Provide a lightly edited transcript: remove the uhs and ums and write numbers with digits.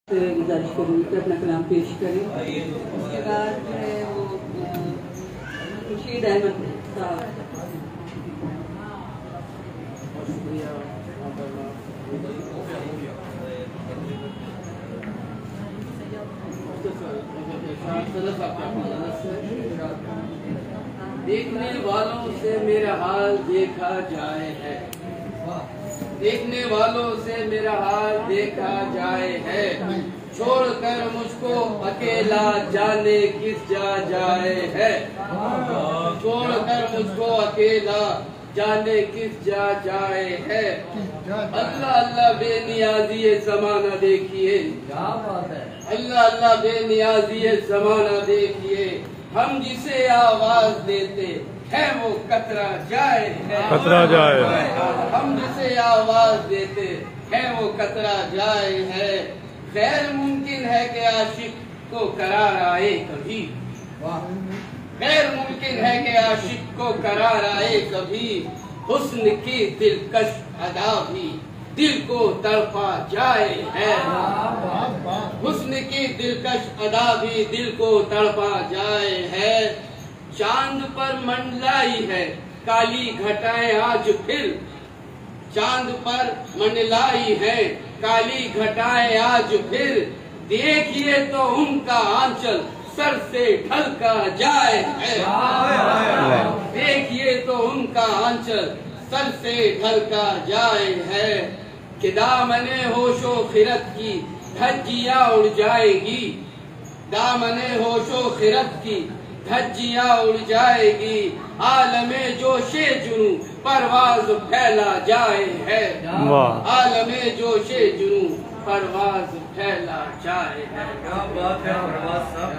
गुजारिश करूँगी कि अपना कलाम पेश करें। उसके बाद वो खुर्शीद अहमद साहब। देखने वालों से मेरा हाल देखा जाए है, देखने वालों से मेरा हाल देखा जाए है, छोड़कर मुझको अकेला जाने किस जा जाए है, छोड़कर मुझको अकेला जाने किस जा जाए है। अल्लाह अल्लाह बेनियाजी ये ज़माना देखिए, अल्लाह अल्लाह बेनियाजी ये ज़माना देखिए, हम जिसे आवाज देते है वो कतरा जाए है, कतरा जाए है। हम जिसे आवाज देते है वो कतरा जाए है। गैर मुमकिन है कि आशिक को करार आए कभी, गैर मुमकिन है कि आशिक को करार आए कभी, हुस्न की दिलकश अदा भी दिल को तड़पा जाए है, हुस्न की दिलकश अदा भी दिल को तड़पा जाए है। चांद पर मंडलाई है काली घटाएं आज फिर, चांद पर मंडलाई है काली घटाएं आज फिर, देखिए तो उनका आंचल सर से ढलका जाए है, देखिए तो उनका आंचल सर से ढलका जाए है। कि दामने होशो खिरत की धज्जियां उड़ जाएगी, दामने होशो खिरत की धज्जियां उड़ जाएगी, आलमे जोशे जुनू परवाज फैला जाए है, आलमे जोशे जुनू परवाज फैला जाए है। क्या बात है परवाज साहब,